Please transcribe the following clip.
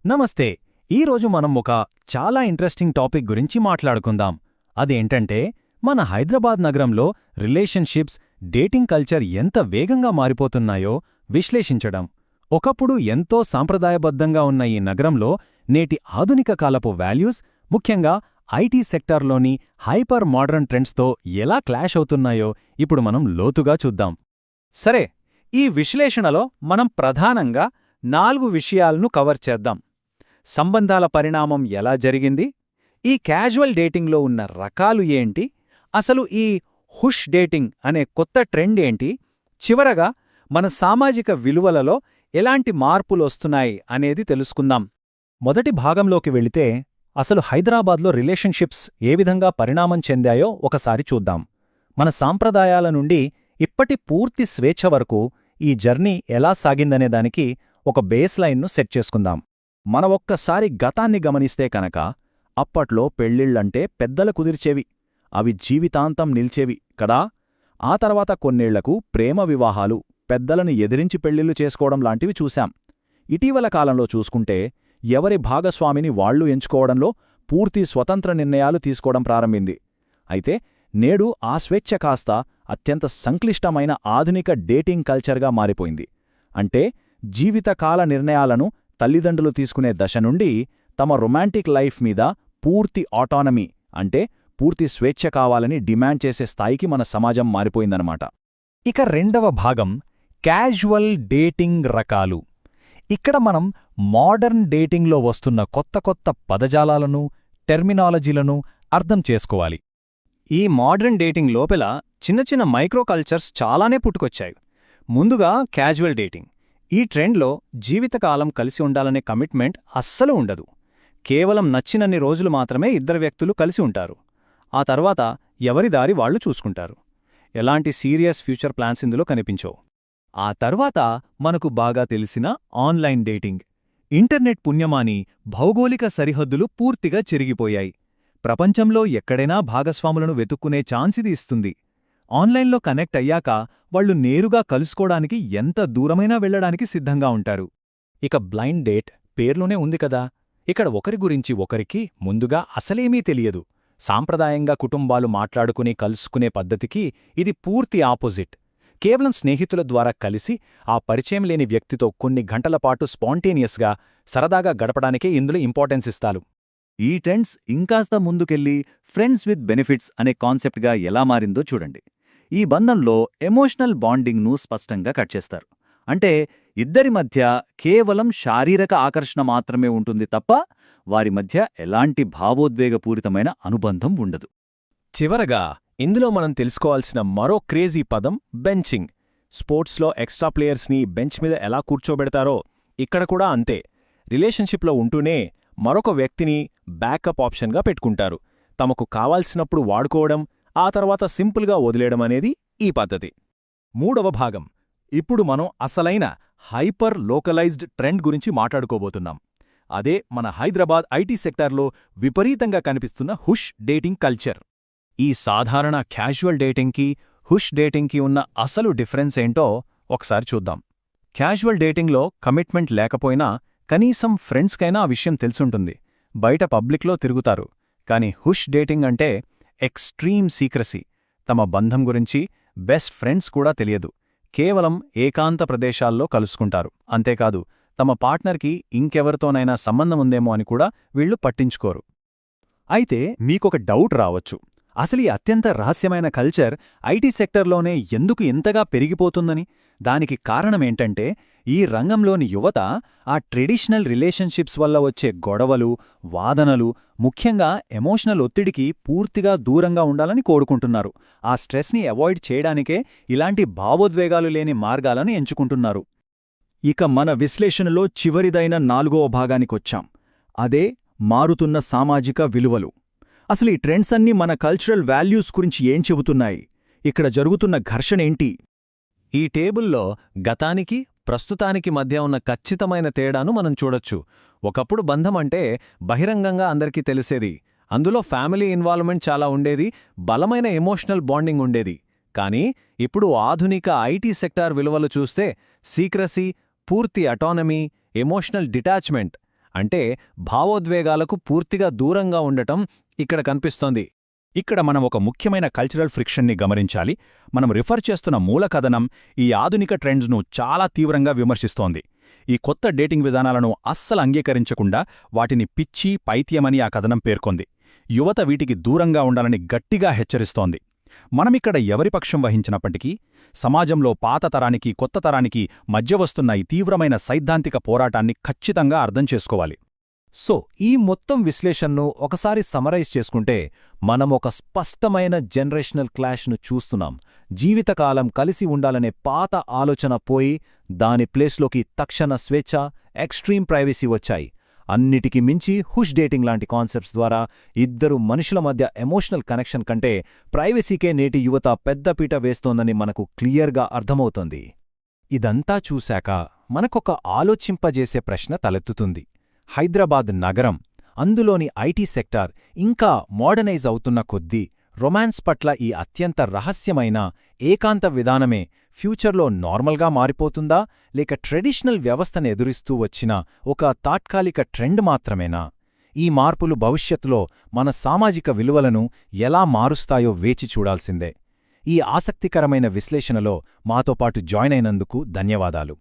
నమస్తే. ఈరోజు మనం ఒక చాలా ఇంట్రెస్టింగ్ టాపిక్ గురించి మాట్లాడుకుందాం. అదేంటంటే మన హైదరాబాద్ నగరంలో రిలేషన్షిప్స్, డేటింగ్ కల్చర్ ఎంత వేగంగా మారిపోతున్నాయో విశ్లేషించడం. ఒకప్పుడు ఎంతో సాంప్రదాయబద్ధంగా ఉన్న ఈ నగరంలో నేటి ఆధునిక కాలపు వాల్యూస్, ముఖ్యంగా ఐటీ సెక్టార్లోని హైపర్ మోడర్న్ ట్రెండ్స్తో ఎలా క్లాష్ అవుతున్నాయో ఇప్పుడు మనం లోతుగా చూద్దాం. సరే, ఈ విశ్లేషణలో మనం ప్రధానంగా 4 విషయాలను కవర్ చేద్దాం. సంబంధాల పరిణామం ఎలా జరిగింది, ఈ క్యాజువల్ డేటింగ్లో ఉన్న రకాలు ఏంటి, అసలు ఈ హుష్ డేటింగ్ అనే కొత్త ట్రెండ్ ఏంటి, చివరగా మన సామాజిక విలువలలో ఎలాంటి మార్పులొస్తున్నాయి అనేది తెలుసుకుందాం. మొదటి భాగంలోకి వెళితే అసలు హైదరాబాద్లో రిలేషన్షిప్స్ ఏ విధంగా పరిణామం చెందాయో ఒకసారి చూద్దాం. మన సాంప్రదాయాల నుండి ఇప్పటి పూర్తి స్వేచ్ఛ వరకు ఈ జర్నీ ఎలా సాగిందనే దానికి ఒక బేస్ లైన్ను సెట్ చేసుకుందాం. మన ఒక్కసారి గతాన్ని గమనిస్తే కనుక అప్పట్లో పెళ్ళిళ్లంటే పెద్దల కుదిర్చేవి, అవి జీవితాంతం నిల్చేవి కదా. ఆ తర్వాత కొన్నేళ్లకు ప్రేమ వివాహాలు, పెద్దలను ఎదిరించి పెళ్ళిళ్ళు చేసుకోవడం లాంటివి చూశాం. ఇటీవల కాలంలో చూసుకుంటే ఎవరి భాగస్వామిని వాళ్లు ఎంచుకోవడంలో పూర్తి స్వతంత్ర నిర్ణయాలు తీసుకోవడం ప్రారంభింది. అయితే నేడు ఆ స్వేచ్ఛ కాస్త అత్యంత సంక్లిష్టమైన ఆధునిక డేటింగ్ కల్చర్గా మారిపోయింది. అంటే జీవితకాల నిర్ణయాలను తల్లిదండ్రులు తీసుకునే దశ నుండి తమ రొమాంటిక్ లైఫ్ మీద పూర్తి ఆటానమీ, అంటే పూర్తి స్వేచ్ఛ కావాలని డిమాండ్ చేసే స్థాయికి మన సమాజం మారిపోయిందన్నమాట. ఇక రెండవ భాగం క్యాజువల్ డేటింగ్ రకాలు. ఇక్కడ మనం మోడర్న్ డేటింగ్లో వస్తున్న కొత్త కొత్త పదజాలాలను, టెర్మినాలజీలను అర్థం చేసుకోవాలి. ఈ మోడర్న్ డేటింగ్ లోపల చిన్న చిన్న మైక్రో కల్చర్స్ చాలానే పుట్టుకొచ్చాయి. ముందుగా క్యాజువల్ డేటింగ్. ఈ ట్రెండ్లో జీవితకాలం కలిసి ఉండాలనే కమిట్మెంట్ అస్సలు ఉండదు. కేవలం నచ్చినన్ని రోజులు మాత్రమే ఇద్దరు వ్యక్తులు కలిసి ఉంటారు. ఆ తర్వాత ఎవరి దారి వాళ్లు చూసుకుంటారు. ఎలాంటి సీరియస్ ఫ్యూచర్ ప్లాన్స్ ఇందులో కనిపించవు. ఆ తర్వాత మనకు బాగా తెలిసిన ఆన్లైన్ డేటింగ్. ఇంటర్నెట్ పుణ్యమాని భౌగోళిక సరిహద్దులు పూర్తిగా చెరిగిపోయాయి. ప్రపంచంలో ఎక్కడైనా భాగస్వాములను వెతుక్కునే ఛాన్సిది ఇస్తుంది. ఆన్లైన్లో కనెక్ట్ అయ్యాక వాళ్లు నేరుగా కలుసుకోవడానికి ఎంత దూరమైనా వెళ్లడానికి సిద్ధంగా ఉంటారు. ఇక బ్లైండ్ డేట్ పేర్లోనే ఉంది కదా. ఇక్కడ ఒకరి గురించి ఒకరికి ముందుగా అసలేమీ తెలియదు. సాంప్రదాయంగా కుటుంబాలు మాట్లాడుకుని కలుసుకునే పద్ధతికి ఇది పూర్తి ఆపోజిట్. కేవలం స్నేహితుల ద్వారా కలిసి ఆ పరిచయం లేని వ్యక్తితో కొన్ని గంటలపాటు స్పాంటేనియస్గా సరదాగా గడపడానికే ఇందులో ఇంపార్టెన్స్ ఇస్తారు. ఈ ట్రెండ్స్ ఇంకాస్త ముందుకెళ్లి ఫ్రెండ్స్ విత్ బెనిఫిట్స్ అనే కాన్సెప్ట్గా ఎలా మారిందో చూడండి. ఈ బంధంలో ఎమోషనల్ బాండింగ్ను స్పష్టంగా కట్ చేస్తారు. అంటే ఇద్దరి మధ్య కేవలం శారీరక ఆకర్షణ మాత్రమే ఉంటుంది తప్ప వారి మధ్య ఎలాంటి భావోద్వేగపూరితమైన అనుబంధం ఉండదు. చివరగా ఇందులో మనం తెలుసుకోవాల్సిన మరో క్రేజీ పదం బెంచింగ్. స్పోర్ట్స్లో ఎక్స్ట్రా ప్లేయర్స్ని బెంచ్ మీద ఎలా కూర్చోబెడతారో ఇక్కడ కూడా అంతే. రిలేషన్షిప్లో ఉంటూనే మరొక వ్యక్తిని బ్యాకప్ ఆప్షన్గా పెట్టుకుంటారు. తమకు కావాల్సినప్పుడు వాడుకోవడం, ఆ తర్వాత సింపుల్గా వదిలేయడం అనేది ఈ పద్ధతి. మూడవ భాగం. ఇప్పుడు మనం అసలైన హైపర్ లోకలైజ్డ్ ట్రెండ్ గురించి మాట్లాడుకోబోతున్నాం. అదే మన హైదరాబాద్ ఐటీ సెక్టార్లో విపరీతంగా కనిపిస్తున్న హుష్ డేటింగ్ కల్చర్. ఈ సాధారణ క్యాజువల్ డేటింగ్కి, హుష్ డేటింగ్కి ఉన్న అసలు డిఫరెన్స్ ఏంటో ఒకసారి చూద్దాం. క్యాజువల్ డేటింగ్లో కమిట్మెంట్ లేకపోయినా కనీసం ఫ్రెండ్స్కైనా ఆ విషయం తెలుసుంటుంది. బయట పబ్లిక్లో తిరుగుతారు. కాని హుష్ డేటింగ్ అంటే ఎక్స్ట్రీమ్ సీక్రసీ. తమ బంధం గురించి బెస్ట్ ఫ్రెండ్స్ కూడా తెలియదు. కేవలం ఏకాంత ప్రదేశాల్లో కలుసుకుంటారు. అంతేకాదు, తమ పార్ట్నర్కి ఇంకెవరితోనైనా సంబంధముందేమో అని కూడా వీళ్లు పట్టించుకోరు. అయితే మీకొక డౌట్ రావచ్చు, అసలు ఈ అత్యంత రహస్యమైన కల్చర్ ఐటీ సెక్టర్లోనే ఎందుకు ఇంతగా పెరిగిపోతుందని? దానికి కారణమేంటంటే ఈ రంగంలోని యువత ఆ ట్రెడిషనల్ రిలేషన్షిప్స్ వల్ల వచ్చే గొడవలు, వాదనలు, ముఖ్యంగా ఎమోషనల్ ఒత్తిడికి పూర్తిగా దూరంగా ఉండాలని కోరుకుంటున్నారు. ఆ స్ట్రెస్ని అవాయిడ్ చేయడానికే ఇలాంటి భావోద్వేగాలు లేని మార్గాలను ఎంచుకుంటున్నారు. ఇక మన విశ్లేషణలో చివరిదైన 4వ భాగానికొచ్చాం. అదే మారుతున్న సామాజిక విలువలు. అసలు ఈ ట్రెండ్స్ అన్నీ మన కల్చరల్ వాల్యూస్ గురించి ఏం చెబుతున్నాయి? ఇక్కడ జరుగుతున్న ఘర్షణేంటి? ఈ టేబుల్లో గతానికి, ప్రస్తుతానికి మధ్య ఉన్న ఖచ్చితమైన తేడాను మనం చూడొచ్చు. ఒకప్పుడు బంధమంటే బహిరంగంగా అందరికీ తెలిసేది. అందులో ఫ్యామిలీ ఇన్వాల్వ్మెంట్ చాలా ఉండేది, బలమైన ఎమోషనల్ బాండింగ్ ఉండేది. కానీ ఇప్పుడు ఆధునిక ఐటీ సెక్టార్ విలువలు చూస్తే సీక్రసీ, పూర్తి అటానమీ, ఎమోషనల్ డిటాచ్మెంట్ అంటే భావోద్వేగాలకు పూర్తిగా దూరంగా ఉండటం ఇక్కడ కనిపిస్తోంది. ఇక్కడ మనం ఒక ముఖ్యమైన కల్చరల్ ఫ్రిక్షన్ని గమనించాలి. మనం రిఫర్ చేస్తున్న మూల కథనం ఈ ఆధునిక ట్రెండ్స్ను చాలా తీవ్రంగా విమర్శిస్తోంది. ఈ కొత్త డేటింగ్ విధానాలను అస్సలు అంగీకరించకుండా వాటిని పిచ్చి, పైత్యమని ఆ కథనం పేర్కొంది. యువత వీటికి దూరంగా ఉండాలని గట్టిగా హెచ్చరిస్తోంది. మనమిక్కడ ఎవరి పక్షం వహించినప్పటికీ సమాజంలో పాత తరానికి, కొత్త తరానికి మధ్య వస్తున్న ఈ తీవ్రమైన సైద్ధాంతిక పోరాటాన్ని ఖచ్చితంగా అర్థం చేసుకోవాలి. సో ఈ మొత్తం విశ్లేషణను ఒకసారి సమరైజ్ చేసుకుంటే మనం ఒక స్పష్టమైన జనరేషనల్ క్లాష్ను చూస్తున్నాం. జీవితకాలం కలిసి ఉండాలనే పాత ఆలోచన పోయి దాని ప్లేస్లోకి తక్షణ స్వేచ్ఛ, ఎక్స్ట్రీమ్ ప్రైవసీ వచ్చాయి. అన్నిటికీ మించి హుష్ డేటింగ్ లాంటి కాన్సెప్ట్స్ ద్వారా ఇద్దరు మనుషుల మధ్య ఎమోషనల్ కనెక్షన్ కంటే ప్రైవసీకే నేటి యువత పెద్దపీట వేస్తోందని మనకు క్లియర్గా అర్థమవుతోంది. ఇదంతా చూశాక మనకొక ఆలోచింపజేసే ప్రశ్న తలెత్తుతుంది. హైదరాబాద్ నగరం, అందులోని ఐటీ సెక్టార్ ఇంకా మోడర్నైజ్ అవుతున్న కొద్దీ రొమాన్స్ పట్ల ఈ అత్యంత రహస్యమైన ఏకాంత విధానమే ఫ్యూచర్లో నార్మల్గా మారిపోతుందా, లేక ట్రెడిషనల్ వ్యవస్థను ఎదురిస్తూ వచ్చిన ఒక తాత్కాలిక ట్రెండ్ మాత్రమేనా? ఈ మార్పులు భవిష్యత్తులో మన సామాజిక విలువలను ఎలా మారుస్తాయో వేచి చూడాల్సిందే. ఈ ఆసక్తికరమైన విశ్లేషణలో మాతో పాటు జాయిన్ అయినందుకు ధన్యవాదాలు.